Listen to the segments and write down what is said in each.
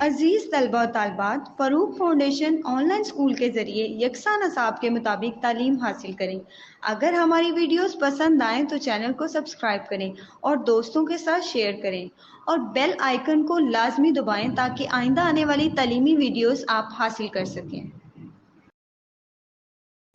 अजीज़ तलबा और तालबात, Farooq foundation online school के ज़रिए यकसा नसाब के मुताबिक तालीम हासिल करें। अगर हमारी वीडियोस पसंद आएँ तो चैनल को सब्सक्राइब करें और दोस्तों के साथ शेयर करें और बेल आइकन को लाजमी दबाएं ताकि आइंदा आने वाली तालीमी वीडियोस आप हासिल कर सकें।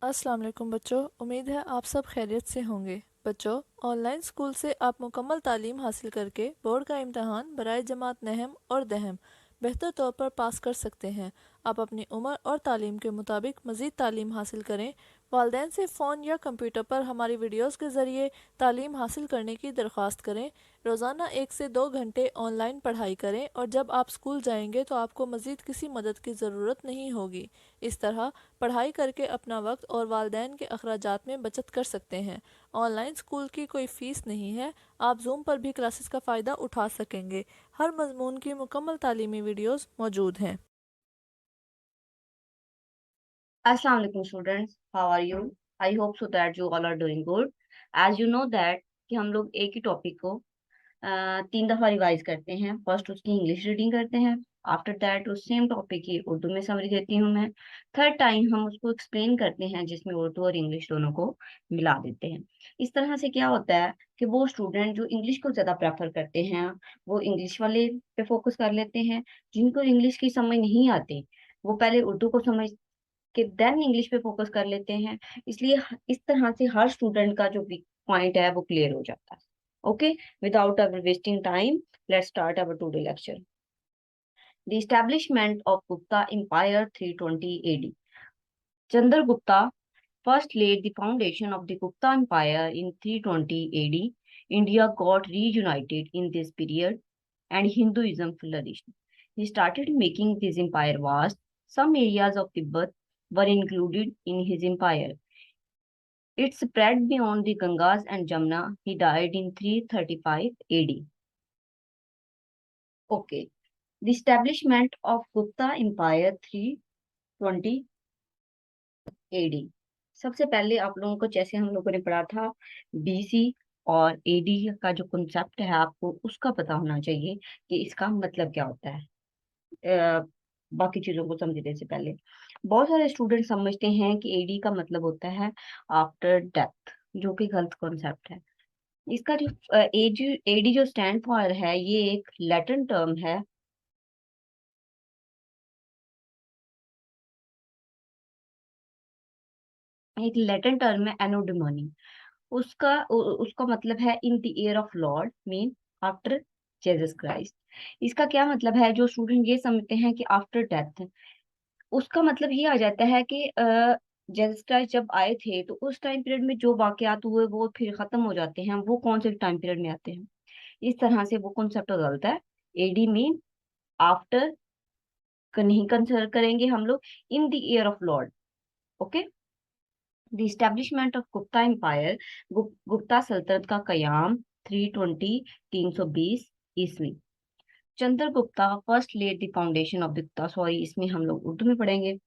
अस्सलाम वालेकुम बच्चों, उम्मीद है आप सब खैरियत से होंगे। बच्चों, ऑनलाइन स्कूल से आप मुकम्मल तालीम हासिल करके बोर्ड का इम्तहान बराए जमात नहम और दहम बेहतर तौर पर पास कर सकते हैं। आप अपनी उम्र और तालीम के मुताबिक मज़ीद तालीम हासिल करें। वालिदैन से फ़ोन या कंप्यूटर पर हमारी वीडियोस के ज़रिए तालीम हासिल करने की दरख्वास्त करें। रोज़ाना 1 से 2 घंटे ऑनलाइन पढ़ाई करें और जब आप स्कूल जाएंगे तो आपको मज़ीद किसी मदद की ज़रूरत नहीं होगी। इस तरह पढ़ाई करके अपना वक्त और वालिदैन के अखराजात में बचत कर सकते हैं। ऑनलाइन स्कूल की कोई फ़ीस नहीं है। आप जूम पर भी क्लासेस का फ़ायदा उठा सकेंगे। हर मजमून की मुकम्मल तालीमी वीडियोस मौजूद हैं। Assalamu alaikum students, how are you? I hope so that you all are doing good. As you know that कि हम लोग एक ही टॉपिक को 3 दफा रिवाइज करते हैं। फर्स्ट उसकी इंग्लिश रीडिंग करते हैं, आफ्टर दैट उस सेम टॉपिक की उर्दू में समरी देती हूँ मैं। थर्ड टाइम हम उसको एक्सप्लेन करते हैं जिसमें उर्दू और इंग्लिश दोनों को मिला देते हैं। इस तरह से क्या होता है कि वो स्टूडेंट जो इंग्लिश को ज्यादा प्रेफर करते हैं वो इंग्लिश वाले पे फोकस कर लेते हैं। जिनको इंग्लिश की समझ नहीं आती वो पहले उर्दू को समझ कि देन इंग्लिश पे फोकस कर लेते हैं। इसलिए इस तरह से हर स्टूडेंट का जो वीक पॉइंट है वो क्लियर हो जाता है। Okay, without our wasting time, let's start our today lecture. The establishment of Gupta empire 320 AD। Chandragupta first laid the foundation of the Gupta Empire in 320 AD. India got reunited in this period and Hinduism flourished. He started making his empire vast. Some areas of Tibet were included in his empire. It spread beyond the Gangas and Jamna. He died in 335 AD. Okay. The establishment of Gupta Empire 320 AD। सबसे पहले आप लोगों को जैसे हम लोगों ने पढ़ा था BC और AD का जो कॉन्सेप्ट है आपको उसका पता होना चाहिए कि इसका मतलब क्या होता है। बाकी चीजों को समझने से पहले बहुत सारे स्टूडेंट समझते हैं कि AD का मतलब होता है आफ्टर डेथ, जो कि गलत कॉन्सेप्ट है। इसका जो एज एडी जो स्टैंड फॉर है ये एक लैटिन टर्म है। एक लैटिन टर्म है एनोडिमोनी। उसका मतलब है इन the year of Lord, mean after Jesus Christ. इसका क्या मतलब है, जो स्टूडेंट ये समझते हैं कि आफ्टर डेथ, उसका मतलब ये आ जाता है कि जीसस क्राइस्ट जब आए थे तो उस टाइम पीरियड में जो वाकयात हुए वो फिर खत्म हो जाते हैं, वो कौन से टाइम पीरियड में आते हैं। इस तरह से वो कॉन्सेप्ट गलत है। एडी मीन आफ्टर नहीं कंसिडर करेंगे हम लोग, in the year of lord. Okay. The establishment of Gupta empire, Gupta सल्तनत का कयाम 320 320 ईस्वी। Chandragupta first led the foundation of the Gupta, sorry इसमें हम लोग उर्दू में पढ़ेंगे।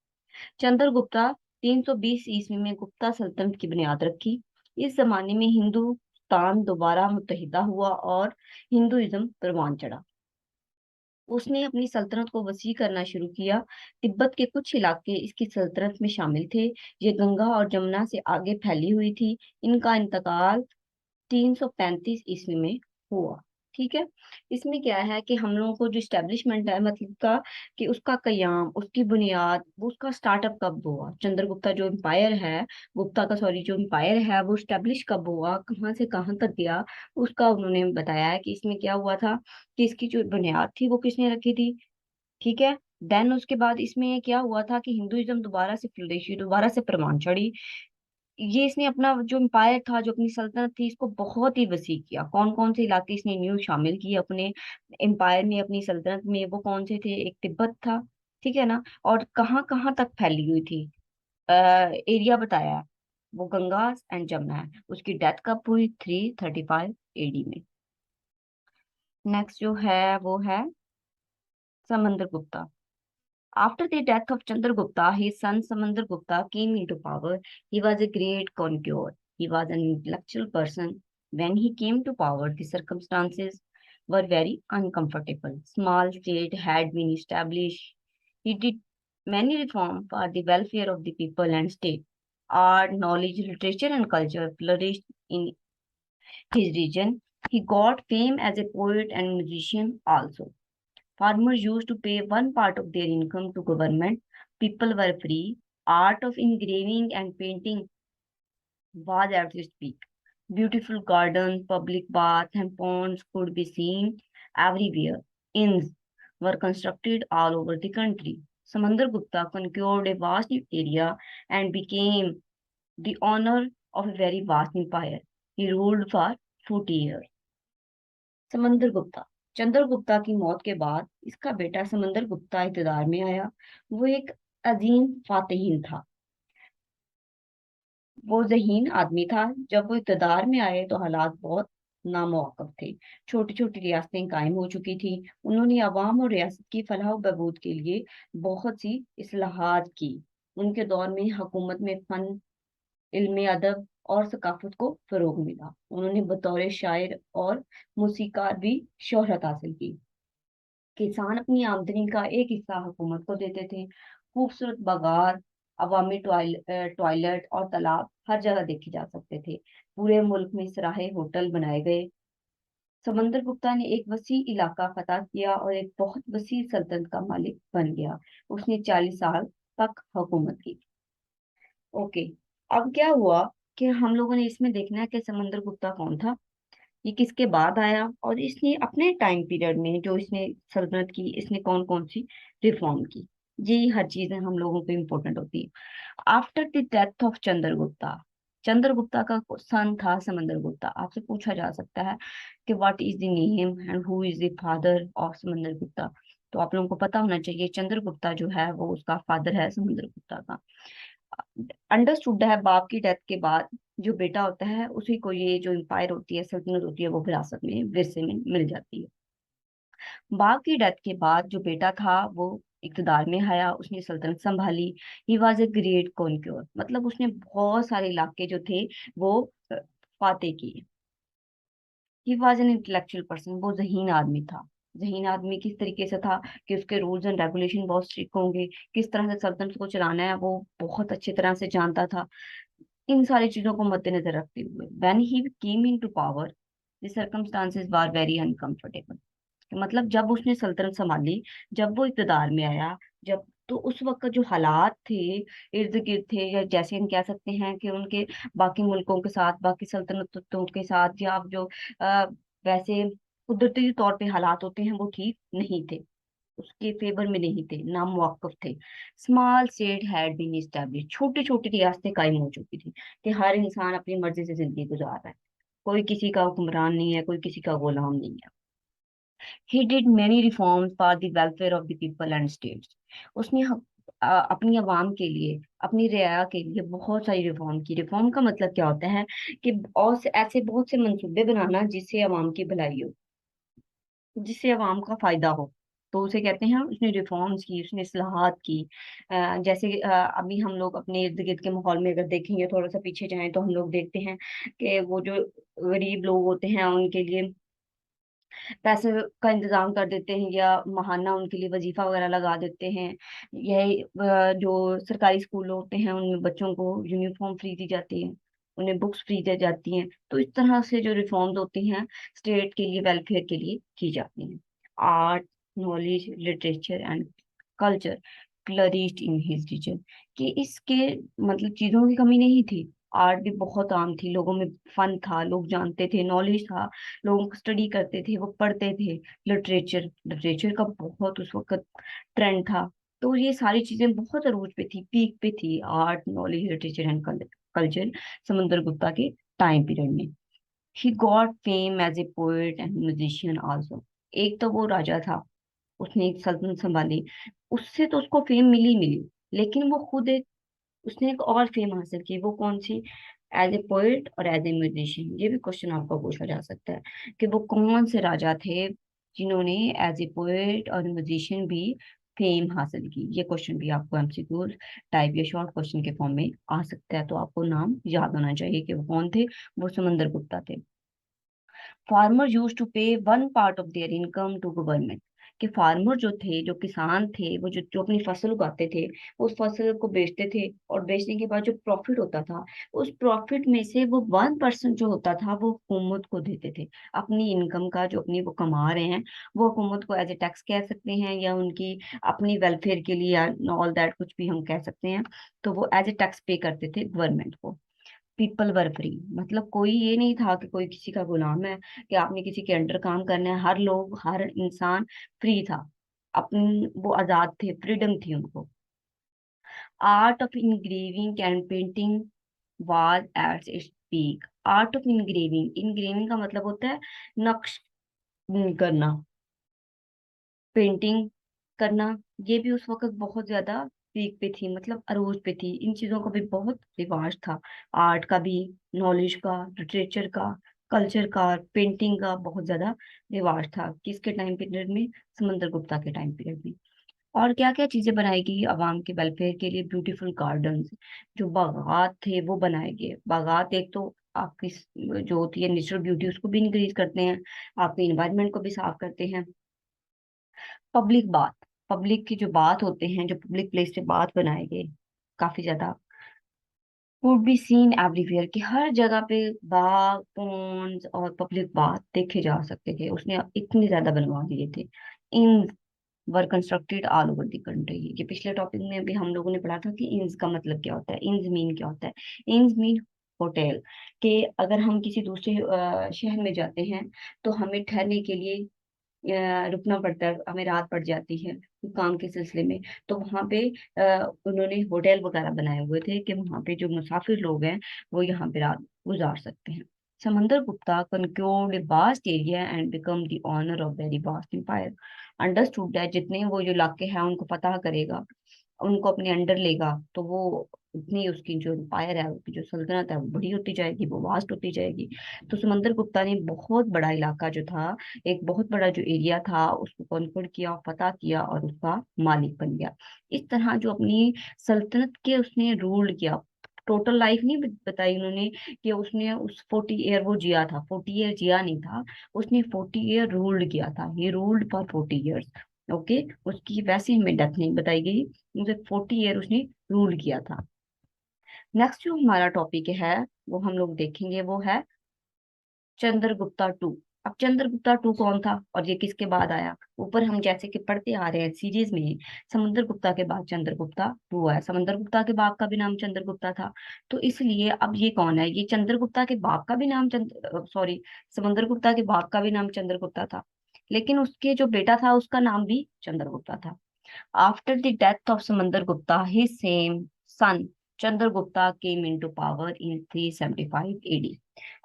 चंद्रगुप्ता 320 ईस्वी में गुप्ता सल्तनत की बुनियाद रखी। इस जमाने में हिंदुस्तान दोबारा मुत्तहिदा हुआ और हिंदुइज्म परवान चढ़ा। उसने अपनी सल्तनत को वसी करना शुरू किया। तिब्बत के कुछ इलाके इसकी सल्तनत में शामिल थे। ये गंगा और जमुना से आगे फैली हुई थी। इनका इंतकाल 335 ईस्वी में हुआ। ठीक है। इसमें क्या है कि हम लोगों को जो स्टेब्लिशमेंट है मतलब का कि उसका कयाम, उसकी बुनियाद, वो उसका स्टार्टअप कब हुआ, चंद्रगुप्ता जो एम्पायर है, गुप्ता का सॉरी जो एम्पायर है वो स्टेब्लिश कब हुआ, कहाँ से कहाँ तक गया, उसका उन्होंने बताया है कि इसमें क्या हुआ था कि इसकी जो बुनियाद थी वो किसने रखी थी। ठीक है। देन उसके बाद इसमें क्या हुआ था कि हिंदुइज्म दोबारा से फ्लोरिश, दोबारा से परवान चढ़ी। ये इसने अपना जो एम्पायर था, जो अपनी सल्तनत थी, इसको बहुत ही वसी किया। कौन कौन से इलाके इसने न्यू शामिल किए अपने एम्पायर में, अपनी सल्तनत में, वो कौन से थे, एक तिब्बत था। ठीक है ना। और कहाँ कहाँ तक फैली हुई थी, एरिया बताया है, वो गंगा एंड जमुना है। उसकी डेथ कब हुई, 335 AD में। नेक्स्ट जो है वो है समंदर Gupta. After the death of Chandragupta, his son Samandragupta came into power. He was a great conqueror. He was an intellectual person. When he came to power, the circumstances were very uncomfortable. Small state had been established. He did many reforms for the welfare of the people and state. Art, knowledge, literature, and culture flourished in his region. He got fame as a poet and musician also. Farmers used to pay one part of their income to government. People were free. Art of engraving and painting was at its peak. Beautiful gardens, public baths, and ponds could be seen everywhere. Inns were constructed all over the country. Samandargupta conquered a vast area and became the owner of a very vast empire. He ruled for 40 years. समंदरगुप्ता Chandragupta की मौत के बाद इसका बेटा समंदरगुप्ता इक़्तिदार में आया। वो एक अजीम फातहीन था। वो ज़हीन आदमी था। जब वो इक़्तिदार में आए तो हालात बहुत नामुवाफ़िक थे। छोटी छोटी रियासतें कायम हो चुकी थी। उन्होंने अवाम और रियासत की फलाह व बहबूद के लिए बहुत सी इस्लाहात की। उनके दौर में हुकूमत में फन, इल्म अदब और सकाफत को फरोग मिला। उन्होंने बतौर शायर और मूसीकार भी शोहरत हासिल की। किसान अपनी आमदनी का एक हिस्सा हुकूमत को देते थे। खूबसूरत बागात, अवामी टॉयलेट और तालाब हर जगह देखे जा सकते थे। पूरे मुल्क में सराहे होटल बनाए गए। समंदर गुप्ता ने एक वसी इलाका फतह किया और एक बहुत वसी सल्तनत का मालिक बन गया। उसने 40 साल तक हुकूमत की। ओके, अब क्या हुआ कि हम लोगों ने इसमें देखना है कि समंदर गुप्ता कौन था, ये किसके बाद आया और इसने अपने टाइम पीरियड में जो इसने सल्तनत की, इसने कौन कौन सी रिफॉर्म की। ये हर चीजें हम लोगों को इम्पोर्टेंट होती है। After the death of Chandragupta, Chandragupta का सन था समंदरगुप्ता। आपसे पूछा जा सकता है कि what is the name and who is the father of Samudragupta. तो आप लोगों को पता होना चाहिए चंद्रगुप्ता जो है वो उसका फादर है समंदरगुप्ता का। अंडरस्टूड है बाप की डेथ के बाद जो बेटा होता है उसी को ये जो एम्पायर होती है, सल्तनत होती है, वो विरासत में विरसे में मिल जाती है। बाप की डेथ के बाद जो बेटा था वो इक़्तिदार में आया, उसने सल्तनत संभाली। He was a great conquer, मतलब उसने बहुत सारे इलाके जो थे वो फातेह किए। He was an intellectual person, वो ज़हीन आदमी था। ज़हीन आदमी किस तरीके से था कि उसके रूल्स एंड रेगुलेशन बहुत स्ट्रिक्ट होंगे, किस तरह से सल्तनत को चलाना है वो बहुत अच्छी तरह से जानता था। इन सारी चीजों को मद्देनजर रखते हुए when he came into power the circumstances were very uncomfortable. मतलब जब उसने सल्तनत संभाली, जब वो इक़्तिदार में आया, जब तो उस वक्त जो हालात थे इर्द गिर्द थे, या जैसे हम कह सकते हैं कि उनके बाकी मुल्कों के साथ, बाकी सल्तनतों के साथ, या जो अ, वैसे कुदरती तौर पे हालात होते हैं वो ठीक नहीं थे, उसके फेवर में नहीं थे, नामुवाकिफ थे। Small state had been establish, छोटी छोटी रियासतें कायम हो चुकी थी कि हर इंसान अपनी मर्जी से जिंदगी गुजार रहा है। कोई किसी का हुक्मरान नहीं है, कोई किसी का गुलाम नहीं है। He did many reforms for the welfare of the people and states. उसने अपनी आवाम के लिए, अपनी रियाया के लिए बहुत सारी रिफॉर्म की। रिफॉर्म का मतलब क्या होता है कि ऐसे बहुत से मंसूबे बनाना जिससे आवाम की भलाई हो, जिससे आवाम का फायदा हो, तो उसे कहते हैं उसने रिफॉर्म्स की, उसने इस्लाहात की। जैसे अभी हम लोग अपने इर्द गिर्द के माहौल में अगर देखेंगे, थोड़ा सा पीछे जाएं तो हम लोग देखते हैं कि वो जो गरीब लोग होते हैं उनके लिए पैसे का इंतजाम कर देते हैं, या महाना उनके लिए वजीफा वगैरह लगा देते हैं। यह जो सरकारी स्कूल होते हैं उनमें बच्चों को यूनिफॉर्म फ्री दी जाती है, उन्हें बुक्स फ्री दी जाती हैं। तो इस तरह से जो रिफॉर्म्स होती हैं स्टेट के लिए, वेलफेयर के लिए की जाती हैं। Art, knowledge, literature and culture flourished in his region, कि इसके मतलब चीजों की कमी नहीं थी। आर्ट भी बहुत आम थी, लोगों में फन था, लोग जानते थे, नॉलेज था, लोग स्टडी करते थे, वो पढ़ते थे। लिटरेचर, लिटरेचर का बहुत उस वक्त ट्रेंड था। तो ये सारी चीजें बहुत अरूज पे थी, पीक पे थी, art, knowledge, literature and culture Samudra Gupta के टाइम पीरियड में। He got fame as a poet and musician also. एक तो वो राजा था, उसने एक सल्तनत संभाली, उससे तो उसको फेम मिली मिली, लेकिन वो खुद एक, उसने एक और फेम हासिल की। वो कौन सी? एज ए पोएट और एज ए म्यूजिशियन। ये भी क्वेश्चन आपको पूछा जा सकता है कि वो कौन से राजा थे जिन्होंने एज ए पोएट और म्यूजिशियन भी फेम हासिल की। ये क्वेश्चन भी आपको एमसीक्यू टाइप या शॉर्ट क्वेश्चन के फॉर्म में आ सकता है, तो आपको नाम याद होना चाहिए कि वो कौन थे। वो समंदर गुप्ता थे। Farmer use to pay one part of their income to government, कि फार्मर जो थे, जो किसान थे, वो जो अपनी फसल उगाते थे, उस फसल को बेचते थे, और बेचने के बाद जो प्रॉफिट होता था, उस प्रॉफिट में से वो 1% जो होता था वो हुकूमत को देते थे। अपनी इनकम का जो अपनी वो कमा रहे हैं, वो हुकूमत को एज ए टैक्स कह सकते हैं, या उनकी अपनी वेलफेयर के लिए, या ऑल दैट कुछ भी हम कह सकते हैं, तो वो एज ए टैक्स पे करते थे गवर्नमेंट को। पीपल वर फ्री, मतलब कोई ये नहीं था कि कोई किसी का गुलाम है, कि आपने किसी के अंडर काम करना है। हर लोग, हर इंसान फ्री था, अपनी वो आजाद थे, फ्रीडम थी उनको। Art of engraving and painting was at its peak. Art of engraving, engraving का मतलब होता है नक्श करना, पेंटिंग करना, ये भी उस वक्त बहुत ज्यादा पीक पे थी, मतलब अरूज पे थी। इन चीजों का भी बहुत रिवाज था, आर्ट का भी, नॉलेज का, लिटरेचर का, कल्चर का, पेंटिंग का बहुत ज्यादा रिवाज था। किसके टाइम पीरियड में? समंदर गुप्ता के टाइम पीरियड में। और क्या क्या चीजें बनाई गई आवाम के वेलफेयर के लिए? ब्यूटीफुल गार्डन्स, जो बागात थे वो बनाए गए। बागात एक तो आपकी जो होती है नेचुरल ब्यूटी, उसको भी इंक्रीज करते हैं, आपके इन्वायरमेंट को भी साफ करते हैं। पब्लिक बात, पब्लिक की जो बात होते हैं, जो पब्लिक प्लेस पे बात बनाए गए, काफी ज्यादा। वुड बी सीन एवरीवेयर, कि हर जगह पे बाग, पॉन्ड्स और पब्लिक बात देखे जा सकते थे। उसने इतने ज्यादा बनवा दिए थे। इन were constructed all over the country. ये पिछले टॉपिक में भी हम लोगों ने पढ़ा था कि इंस का मतलब क्या होता है। इंस मीन क्या होता है? इंस मीन होटल। कि अगर हम किसी दूसरे शहर में जाते हैं, तो हमें ठहरने के लिए रुकना पड़ता है, हमें रात पड़ जाती है काम के सिलसिले में। तो वहां पे उन्होंने होटल वगैरह बनाए हुए थे, कि वहां पे जो मुसाफिर लोग हैं वो यहाँ पे रात गुजार सकते हैं। समंदर Gupta conquered a vast area and become the owner of very vast empire। Understood है, जितने वो जो इलाके हैं उनको फतह करेगा, उनको अपने अंडर लेगा, तो वो उतनी उसकी जो एम्पायर है, उसकी जो सल्तनत है, वो बड़ी होती जाएगी, वो वास्ट होती जाएगी। तो समंदर गुप्ता ने बहुत बड़ा इलाका जो था, एक बहुत बड़ा जो एरिया था, उसको कॉन्कर किया, फतह किया, और उसका मालिक बन गया। इस तरह जो अपनी सल्तनत के उसने रूल किया। टोटल लाइफ नहीं बताई उन्होंने, कि उसने उस 40 ईयर वो जिया था, 40 ईयर जिया नहीं था, उसने 40 ईयर रूल्ड किया था। He ruled for 40 years. Okay, उसकी वैसे हमें डेथ नहीं बताई गई, उसे 40 ईयर उसने रूल किया था। नेक्स्ट जो हमारा टॉपिक है वो हम लोग देखेंगे, वो है चंद्रगुप्ता टू। अब चंद्रगुप्ता टू कौन था और ये किसके बाद आया? ऊपर हम जैसे कि पढ़ते आ रहे हैं सीरीज में, समुद्र गुप्ता के बाद चंद्रगुप्ता टू आया। समुद्र गुप्ता के बाप का भी नाम चंद्रगुप्ता था, तो इसलिए अब ये कौन है? ये चंद्रगुप्ता के बाप का भी नाम सॉरी, समुद्र गुप्ता के बाप का भी नाम चंद्रगुप्ता था, लेकिन उसके जो बेटा था उसका नाम भी चंद्रगुप्ता था। After the death of Samandar his same son Chandragupta came into power in 375 AD।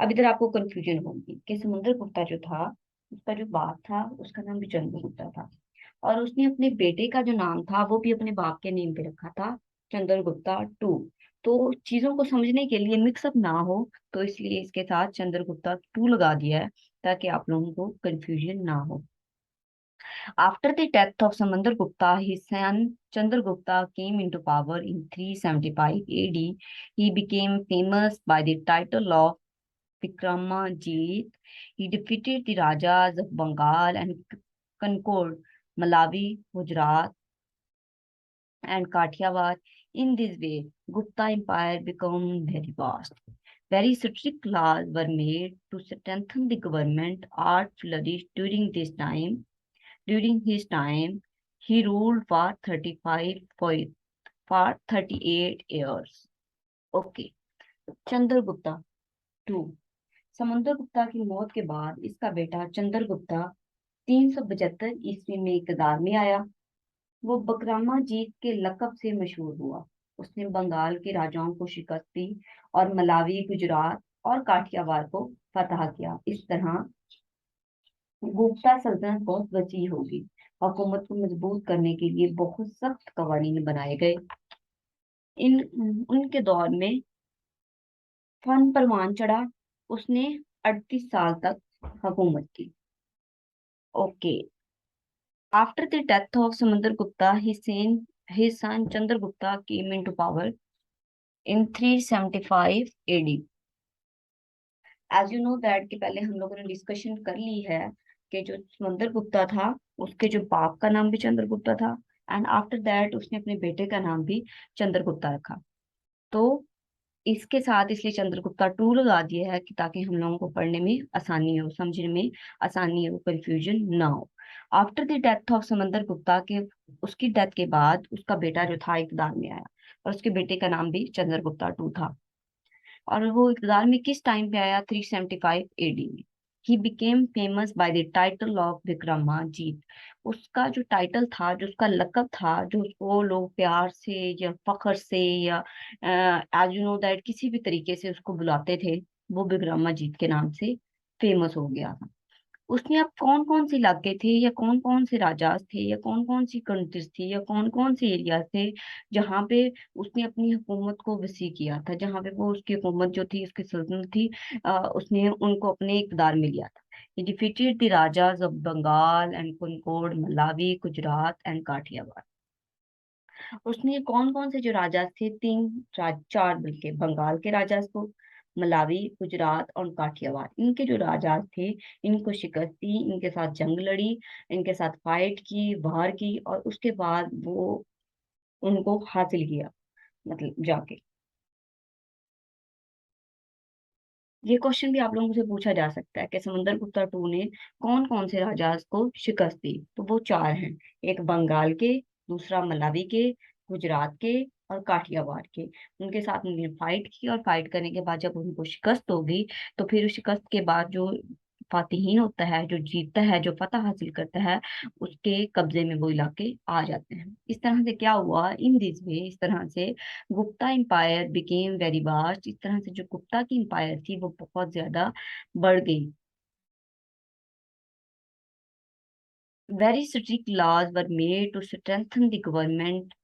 अब इधर आपको कंफ्यूजन होगी कि समुद्रगुप्ता जो था, उसका जो बाप था उसका नाम भी चंद्रगुप्ता था, और उसने अपने बेटे का जो नाम था वो भी अपने बाप के नेम पे रखा था, चंद्रगुप्ता टू। तो चीजों को समझने के लिए मिक्सअप ना हो, तो इसलिए इसके साथ चंद्रगुप्ता टू लगा दिया है, ताकि आप लोगों को कंफ्यूजन ना हो। After the death of Samandargupta, his son Chandragupta came into power in 375 AD. He became famous by the title of Vikramajit. He defeated the Rajas of Bengal and conquered Malawi, Gujarat, and Kathiawar. In this way, Gupta Empire became very vast. Very strict laws were made to strengthen the government. Art flourished during this time. During his time, he ruled for 38 years. Okay, Chandragupta two. Samudragupta की मौत के बाद इसका बेटा चंद्रगुप्ता 375 ईस्वी में इकतार में आया। वो बकरामा जीत के लकब से मशहूर हुआ। उसने बंगाल के राजाओं को शिकस्त दी और मलावी, गुजरात और काठियावाड़ को फतह किया। इस तरह गुप्ता सल्तनत बहुत वसी होगी। हुकूमत को मजबूत करने के लिए बहुत सख्त कवानीन बनाए गए। इन उनके दौर में फन परवान चढ़ा। उसने 38 साल तक हुकूमत की। Okay, after the death of Samudra Gupta his son Chandragupta came into power in 375 AD। As you know that कि पहले हम लोगों ने डिस्कशन कर ली है कि जो चंद्रगुप्ता था उसके जो बाप का नाम भी चंद्रगुप्ता था, एंड आफ्टर दैट उसने अपने बेटे का नाम भी चंद्रगुप्ता रखा। तो इसके साथ इसलिए चंद्रगुप्ता टू लगा दिया है कि ताकि हम लोगों को पढ़ने में आसानी हो, समझने में आसानी हो, कंफ्यूजन ना हो। आफ्टर द डेथ ऑफ समंदर गुप्ता के, उसकी डेथ के बाद उसका बेटा जो था इकतार में आया, और उसके बेटे का नाम भी चंद्रगुप्ता टू था। और वो इकतदार में किस टाइम पे आया? 375 एडी में। He became famous by the title of Vikramajeet. उसका जो टाइटल था, जो उसका लकब था, जो उसको लोग प्यार से या फख्र से या एज यू नो दैट किसी भी तरीके से उसको बुलाते थे, वो विक्रमाजीत के नाम से फेमस हो गया था। उसने अब कौन कौन से इलाके थे, या कौन कौन से राजाज थे, या कौन कौन सी कंट्रीज थी, या कौन कौन से एरिया थे जहाँ पे उसने अपनी हुकूमत को वसी किया था, जहाँ पे वो उसकी हुकूमत जो थी, उसकी सल्तनत थी, उसने उनको अपने इक़्तिदार में लिया था। He defeated the rajas of Bengal and कनकौड़, मलावी, गुजरात एंड काठियावाड़। उसने कौन कौन से जो राजा थे, चार बल्कि, बंगाल के राजा को, मलावी, गुजरात और काठियावाड़, इनके जो राजा थे, इनको शिकस्त दी, इनके साथ जंग लड़ी, इनके साथ फाइट की, वार की, और उसके बाद वो उनको हासिल किया, मतलब जाके। ये क्वेश्चन भी आप लोगों से पूछा जा सकता है कि समुद्र गुप्ता टू ने कौन कौन से राजा को शिकस्त दी। तो वो चार हैं, एक बंगाल के, दूसरा मलावी के, गुजरात के और काठियावाड़ के। उनके साथ उन्होंने फाइट की, और फाइट करने के बाद जब उनको शिकस्त होगी, तो फिर उस शिकस्त के बाद जो फातिहीन होता है, जो जीतता है, जो फतह हासिल करता है, उसके कब्जे में वो इलाके आ जाते हैं। इस तरह से क्या हुआ इन दिस वे, इस तरह से Gupta empire became very vast. इस तरह से जो गुप्ता की एम्पायर थी वो बहुत ज्यादा बढ़ गई। Very strict laws were made to strengthen the government.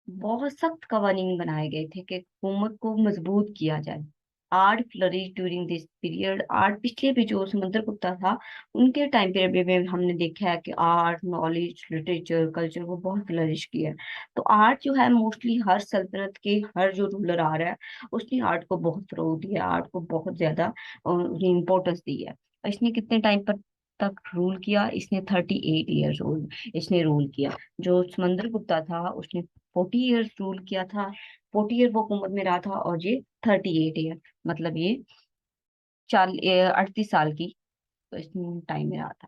बहुत सख्त कवानीन बनाए गए थे कि हुकूमत को मजबूत किया जाए। Art flourish during this period. Art पिछले भी जो समुद्र गुप्ता था उनके टाइम पीरियड में हमने देखा है कि आर्ट, नॉलेज, लिटरेचर, कल्चर वो बहुत फ्लरिश किया है। तो आर्ट जो है मोस्टली हर सल्तनत के हर जो रूलर आ रहा है उसने आर्ट को बहुत फरोग दिया, आर्ट को बहुत ज्यादा इम्पोर्टेंस दी है। इसने कितने टाइम पर तक रूल किया? इसने 38 ईयर्स रूल इसने रूल किया। जो समंदर गुप्ता था उसने 40 ईयर्स रूल किया था। 40 ईयर वो हुकूमत में रहा था, और ये 38 ईयर, मतलब ये 38 साल की टाइम में रहा था।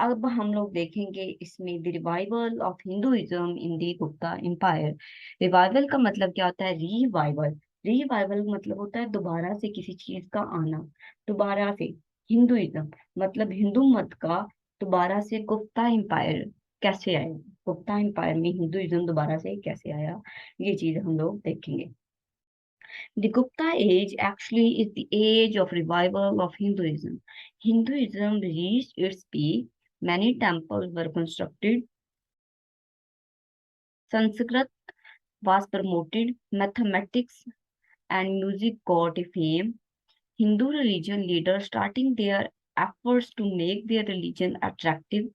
अब हम लोग देखेंगे इसमें the revival of Hinduism in the Gupta empire. Revival का मतलब क्या होता है? रिवाइवल। रिवाइवल मतलब होता है दोबारा से किसी चीज का आना, दोबारा से। हिंदुइज्म मतलब हिंदू मत का दोबारा से गुप्ता एम्पायर कैसे आया, गुप्ता एम्पायर में हिंदुइज्म दोबारा से कैसे आया, ये चीज हम लोग देखेंगे। The Gupta age actually is the age of revival of Hinduism. Hinduism reached its peak. Many temples were constructed. Sanskrit was promoted. Mathematics and music got a fame. Hindu religion leaders starting their efforts to make their religion attractive.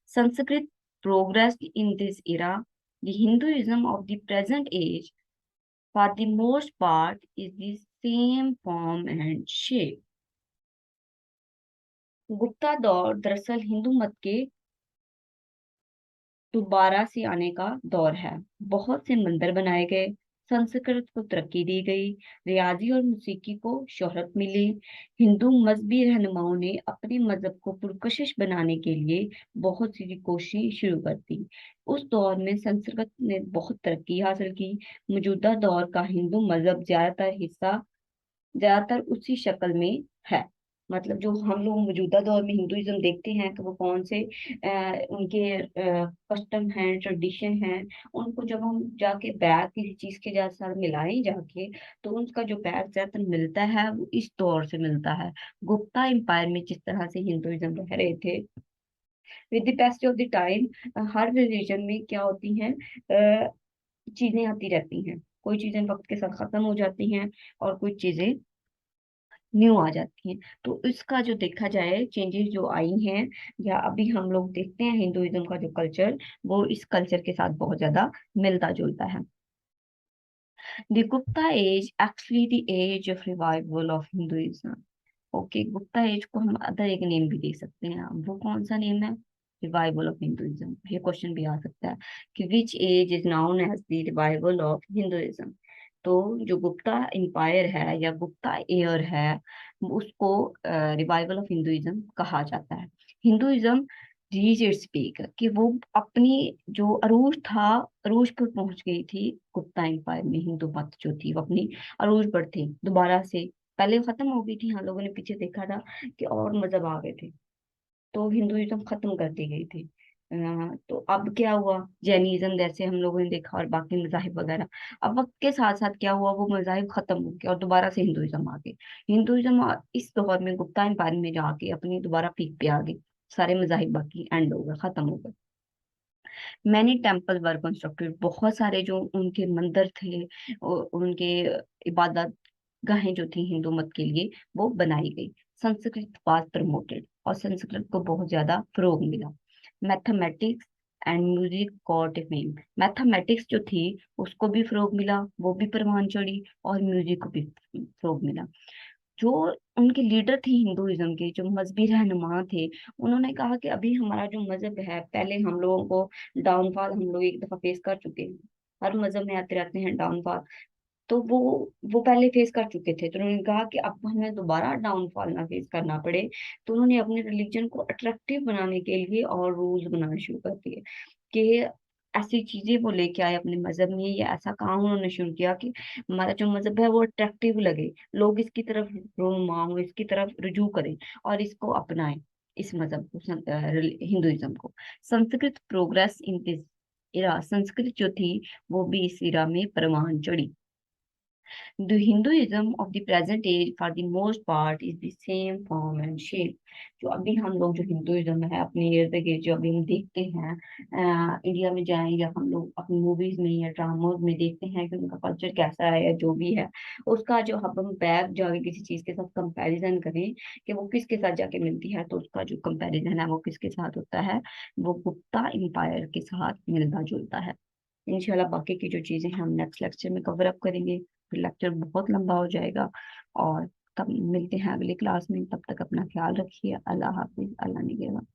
Sanskrit progressed in this era. The Hinduism of the present age, for the most part, is the same form and shape. Gupta दौर दरअसल हिंदू मत के दोबारा से आने का दौर है। बहुत से मंदिर बनाए गए, संस्कृत को तरक्की दी गई, रियाजी और मौसीकी को शोहरत मिली। हिंदू मजहबी रहनुमाओं ने अपने मजहब को पुरकशिश बनाने के लिए बहुत सी कोशिश शुरू कर दी। उस दौर में संस्कृत ने बहुत तरक्की हासिल की। मौजूदा दौर का हिंदू मजहब ज्यादातर उसी शक्ल में है। मतलब जो हम लोग मौजूदा दौर में हिंदुइज्म देखते हैं तो वो कौन से उनके कस्टम हैं, ट्रेडिशन हैं, उनको जब हम जाके बैग किसी चीज के साथ मिलाएं जाके, तो उनका जो बैग ज्यादातर मिलता है वो इस दौर से मिलता है। गुप्ता एम्पायर में जिस तरह से हिंदुइज्म रह रहे थे, with the passage of the time her religion में क्या होती हैं, चीजें आती रहती हैं। कोई चीजें वक्त के साथ खत्म हो जाती हैं और कुछ चीजें न्यू आ जाती हैं। तो इसका जो देखा जाए चेंजेस जो आई हैं, या अभी हम लोग देखते हैं हिंदुइज्म का जो कल्चर, वो इस कल्चर के साथ बहुत ज्यादा मिलता जुलता है। The Gupta age actually the age of revival of Hinduism. Okay, Gupta age को हम अदर एक नेम भी दे सकते हैं, वो कौन सा नेम है? Revival of Hinduism. ये क्वेश्चन भी आ सकता है कि which age is known as the revival of Hinduism. तो जो गुप्ता एम्पायर है या गुप्ता एयर है, उसको रिवाइवल ऑफ हिंदुइज्म कहा जाता है। हिंदुइज्म रीच इट्स पीक, कि वो अपनी जो अरूज था, अरूज पर पहुंच गई थी गुप्ता एम्पायर में। हिंदू मत जो थी वो अपनी अरूज पर थी दोबारा से। पहले खत्म हो गई थी, हम लोगों ने पीछे देखा था कि और मजहब आ गए थे, तो हिंदुइज्म खत्म कर दी गई थी। तो अब क्या हुआ, जैनिज्म जैसे हम लोगों ने देखा और बाकी मजाहिब वगैरह, अब वक्त के साथ साथ क्या हुआ, वो मजाहिब खत्म हो गए और दोबारा से हिंदुइज्म आ गए। हिंदुइज्म इस दौर में गुप्ता एम्पायर में जाके अपनी दोबारा पीक पे आ गई। सारे मजाहिब बाकी एंड हो गए, खत्म हो गए। मैनी टेम्पल वर कंस्ट्रक्टेड, बहुत सारे जो उनके मंदिर थे, उनके इबादत गाहें जो थी हिंदू मत के लिए, वो बनाई गई। संस्कृत वाज प्रमोटेड, और संस्कृत को बहुत ज्यादा फरोग मिला। Mathematics and music got fame, mathematics जो थी उसको भी फरोग मिला, वो भी परवान चढ़ी, और म्यूजिक को भी फरोग मिला। जो उनके लीडर थे हिंदुइज्म के, जो मजहबी रहनुमा थे, उन्होंने कहा कि अभी हमारा जो मजहब है, पहले हम लोगों को डाउनफॉल हम लोग एक दफा फेस कर चुके हैं, हर मजहब में आते रहते हैं डाउनफॉल। तो वो पहले फेस कर चुके थे, तो उन्होंने कहा कि अब हमें दोबारा डाउनफॉल ना फेस करना पड़े। तो उन्होंने अपने रिलीजन को अट्रैक्टिव बनाने के लिए और रूल्स बनाने शुरू कर दिए कि ऐसी चीजें वो लेके आए अपने मजहब में, या ऐसा काम उन्होंने शुरू किया कि हमारा जो मजहब है वो अट्रैक्टिव लगे, लोग इसकी तरफ रोमा हो, इसकी तरफ रुजू करें और इसको अपनाएं, इस मजहब को, हिंदुइज्म को। संस्कृत प्रोग्रेस इन दिस इरा, संस्कृत जो थी वो भी इस इरा में परवान चढ़ी। The Hinduism of the present age, for the most part, is the same form and shape. जो अभी हम लोग जो हिंदुइज्म है अपने इर्द गिर्द जो अभी हम देखते हैं, इंडिया में जाएं या हम लोग अपनी मूवीज में या ड्रामोज में देखते हैं कि उनका कल्चर कैसा है या जो भी है, उसका जो हम बैक जाके किसी चीज के साथ कंपैरिजन करें कि वो किसके साथ जाके मिलती है, तो उसका जो कंपैरिजन है वो किसके साथ होता है, वो गुप्ता एम्पायर के साथ मिलता जुलता है। इंशाल्लाह बाकी की जो चीजें हैं हम नेक्स्ट लेक्चर में कवर अप करेंगे, फिर लेक्चर बहुत लंबा हो जाएगा। और तब मिलते हैं अगली क्लास में, तब तक अपना ख्याल रखिए। अल्लाह हाफिज, अल्लाह निगहबान।